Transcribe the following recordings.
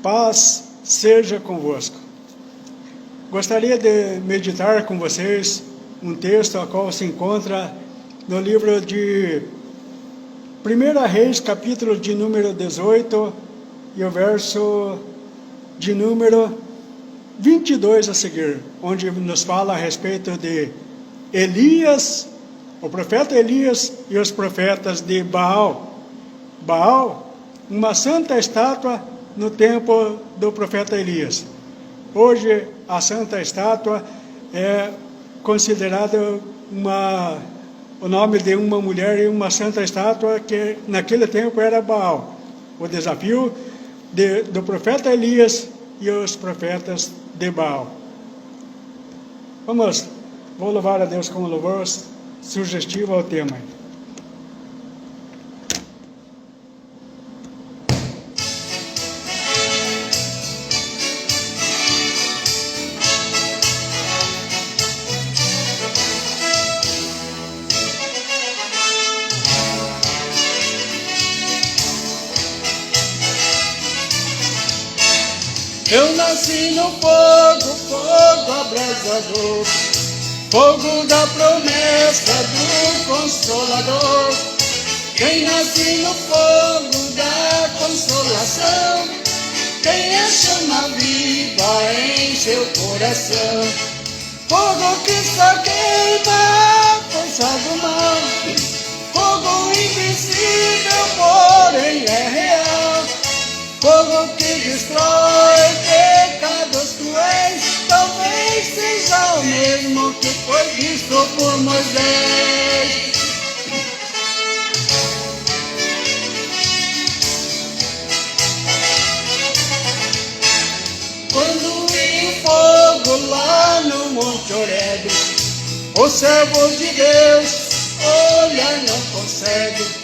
Paz seja convosco. Gostaria de meditar com vocês um texto a qual se encontra no livro de 1 Reis, capítulo de número 18, e o verso de número 22 a seguir, onde nos fala a respeito de Elias, o profeta Elias e os profetas de Baal. Baal, uma santa estátua no tempo do profeta Elias. Hoje, a santa estátua é considerada o nome de uma mulher e uma santa estátua que naquele tempo era Baal. O desafio do profeta Elias e os profetas de Baal. Vou louvar a Deus com um louvor sugestivo ao tema. Eu nasci no fogo, fogo abrasador, fogo da promessa do Consolador. Quem nasce no fogo da consolação, tem a chama viva em seu coração. Fogo que só queima a força do mal, fogo invisível, porém é real. Fogo que destrói pecados cruéis, talvez seja o mesmo que foi visto por Moisés. Quando vi o fogo lá no Monte Horebe, o servo de Deus olhar não consegue.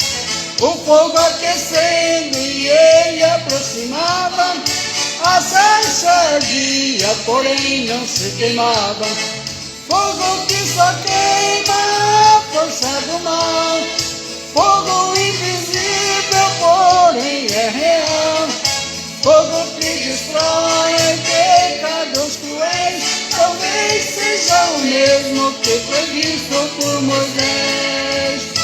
O fogo aquecendo e ele aproximava, a sarça ardia, porém não se queimava. Fogo que só queima a força do mal, fogo invisível, porém é real. Fogo que destrói pecados cruéis, talvez seja o mesmo que foi visto por Moisés.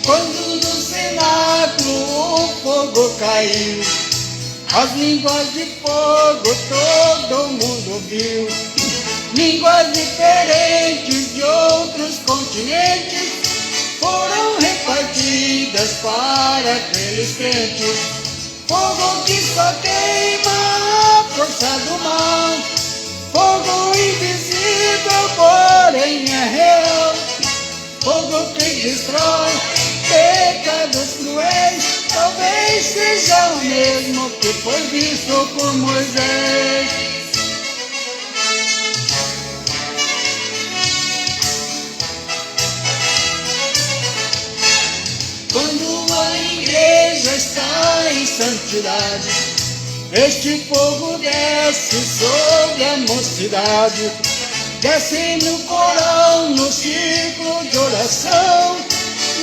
Quando do cenáculo o fogo caiu, as línguas de fogo todo mundo viu. Línguas diferentes de outros continentes foram repartidas para aqueles crentes. Fogo que só queima a força do mal, fogo invisível, porém é real. Fogo que destrói pecados cruéis, talvez seja o mesmo que foi visto por Moisés. Quando a igreja está em santidade, este fogo desce sobre a mocidade, desce no coral, no ciclo de oração,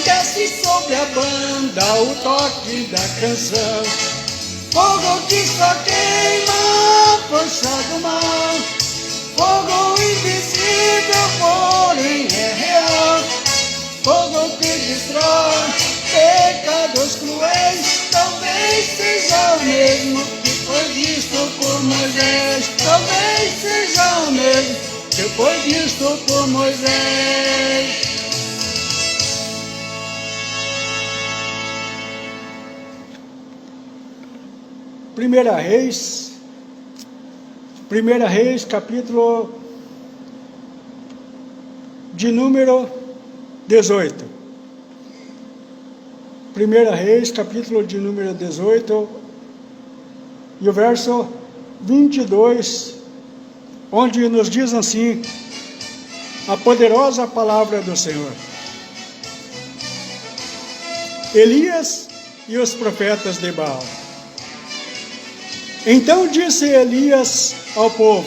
desce sobre a banda o toque da canção. Fogo que só queima a força do mal, fogo invisível, porém é real. Fogo que destrói pecados cruéis, talvez seja o mesmo que foi visto por Moisés. Talvez seja o mesmo que foi visto por Moisés. Primeira Reis, capítulo de número 18. Primeira Reis, capítulo de número 18, e o verso 22, onde nos diz assim a poderosa palavra do Senhor. Elias e os profetas de Baal. Então disse Elias ao povo: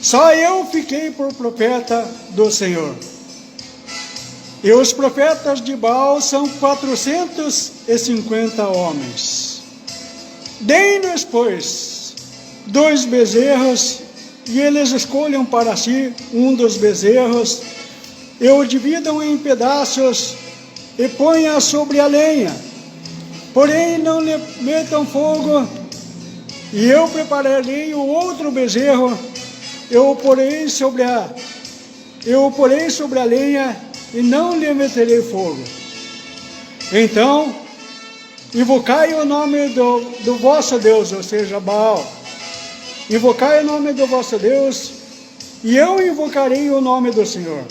só eu fiquei por profeta do Senhor. E os profetas de Baal são 450 homens. Deem-nos, pois, 2 bezerros, e eles escolham para si um dos bezerros, e o dividam em pedaços, e ponham sobre a lenha. Porém, não lhe metam fogo, e eu prepararei o outro bezerro, eu o porei sobre a lenha, e não lhe meterei fogo. Então, invocai o nome do vosso Deus, ou seja, Baal. Invocai o nome do vosso Deus, e eu invocarei o nome do Senhor.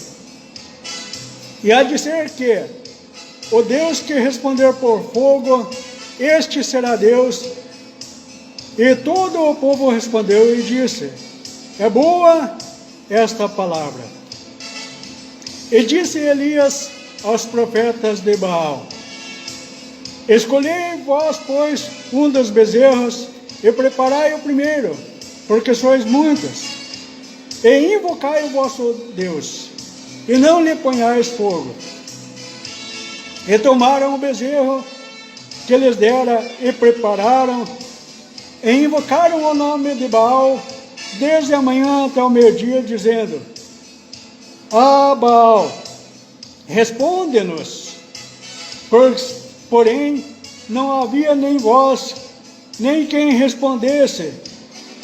E há de ser que o Deus que responder por fogo, este será Deus. E todo o povo respondeu e disse: é boa esta palavra. E disse Elias aos profetas de Baal: escolhei vós, pois, um dos bezerros, e preparai o primeiro, porque sois muitos, e invocai o vosso Deus, e não lhe ponhais fogo. E tomaram o bezerro que lhes dera, e prepararam, e invocaram o nome de Baal, desde a manhã até o meio-dia, dizendo: ah, Baal, responde-nos. Porém, não havia nem voz, nem quem respondesse,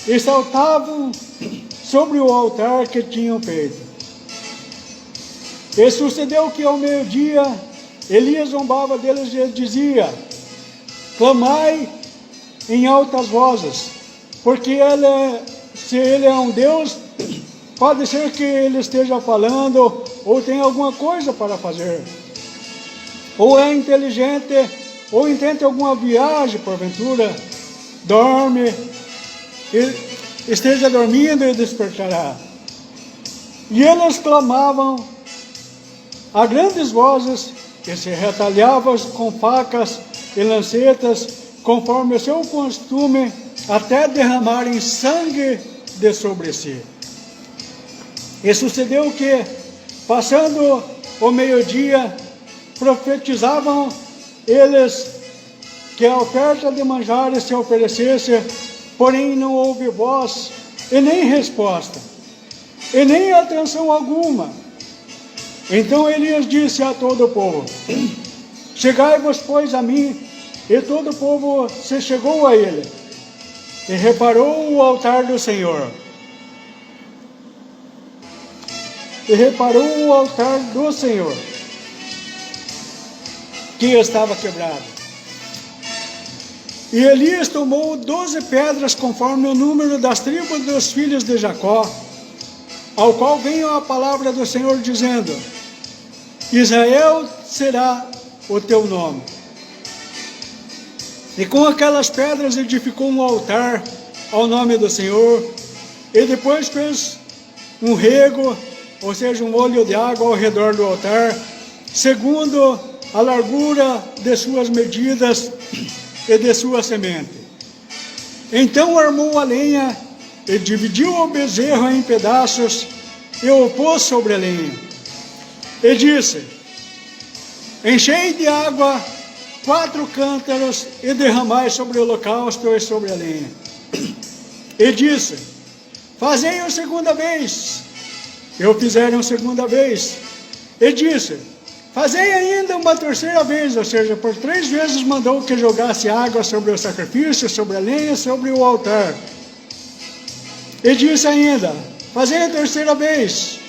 e saltavam sobre o altar que tinham feito. E sucedeu que ao meio-dia, Elias zombava deles e dizia: clamai em altas vozes, porque se ele é um Deus, pode ser que ele esteja falando, ou tem alguma coisa para fazer, ou é inteligente, ou intenta alguma viagem, porventura, dorme, esteja dormindo e despertará. E eles clamavam a grandes vozes, e se retalhavam com facas e lancetas, conforme o seu costume, até derramarem sangue de sobre si. E sucedeu que, passando o meio-dia, profetizavam eles que a oferta de manjares se oferecesse, porém não houve voz, e nem resposta, e nem atenção alguma. Então Elias disse a todo o povo: chegai-vos, pois, a mim. E todo o povo se chegou a ele, e reparou o altar do Senhor. E reparou o altar do Senhor, que estava quebrado. E Elias tomou 12 pedras, conforme o número das tribos dos filhos de Jacó, ao qual veio a palavra do Senhor, dizendo: Israel será o teu nome. E com aquelas pedras edificou um altar ao nome do Senhor, e depois fez um rego, ou seja, um olho de água ao redor do altar, segundo a largura de suas medidas e de sua semente. Então armou a lenha e dividiu o bezerro em pedaços e o pôs sobre a lenha. E disse: enchei de água 4 cântaros e derramai sobre o holocausto e sobre a lenha. E disse: fazei a segunda vez. E o fizeram segunda vez. E disse: fazei ainda uma terceira vez, ou seja, por 3 vezes mandou que jogasse água sobre o sacrifício, sobre a lenha, sobre o altar. E disse ainda: fazei a terceira vez,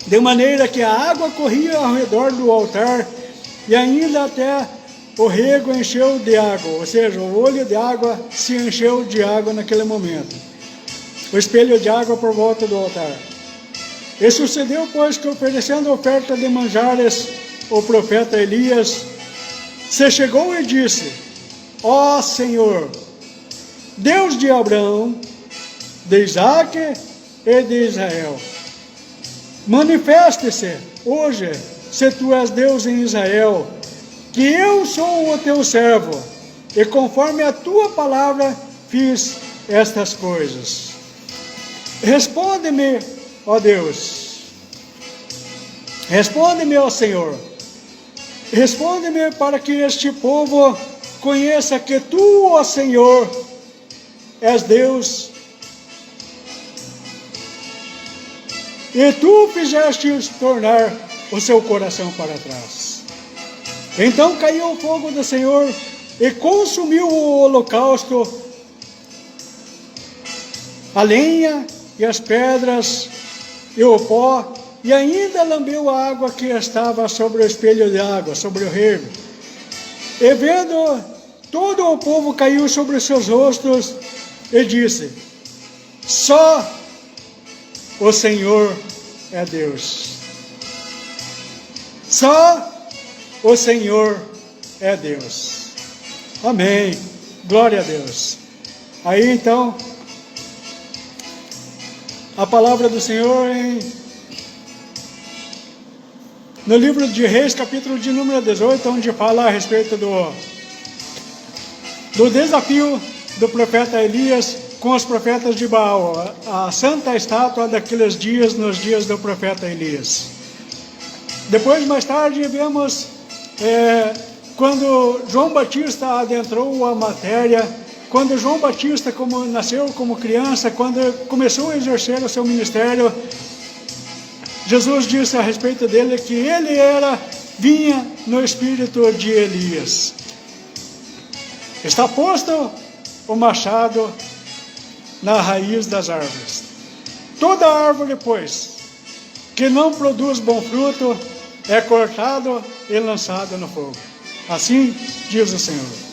de maneira que a água corria ao redor do altar, e ainda até o rego encheu de água, ou seja, o olho de água se encheu de água naquele momento. O espelho de água por volta do altar. E sucedeu, pois, que oferecendo oferta de manjares, o profeta Elias se chegou e disse: ó Senhor, Deus de Abraão, de Isaque e de Israel, manifeste-se hoje, se tu és Deus em Israel, que eu sou o teu servo, e conforme a tua palavra fiz estas coisas. Responde-me, ó Deus. Responde-me, ó Senhor. Responde-me para que este povo conheça que Tu, ó Senhor, és Deus. E Tu fizeste tornar o seu coração para trás. Então caiu o fogo do Senhor e consumiu o holocausto, a lenha e as pedras e o pó, e ainda lambeu a água que estava sobre o espelho de água, sobre o rego. E vendo, todo o povo caiu sobre os seus rostos e disse: só o Senhor é Deus. Só o Senhor é Deus. Amém. Glória a Deus. Aí então, a palavra do Senhor no livro de Reis, capítulo de número 18, onde fala a respeito do desafio do profeta Elias com os profetas de Baal, a santa estátua daqueles dias, nos dias do profeta Elias. Depois, mais tarde, vemos quando João Batista adentrou a matéria, quando João Batista nasceu como criança, quando começou a exercer o seu ministério, Jesus disse a respeito dele que ele vinha no espírito de Elias. Está posto o machado na raiz das árvores. Toda árvore, pois, que não produz bom fruto, é cortado e lançado no fogo. Assim diz o Senhor.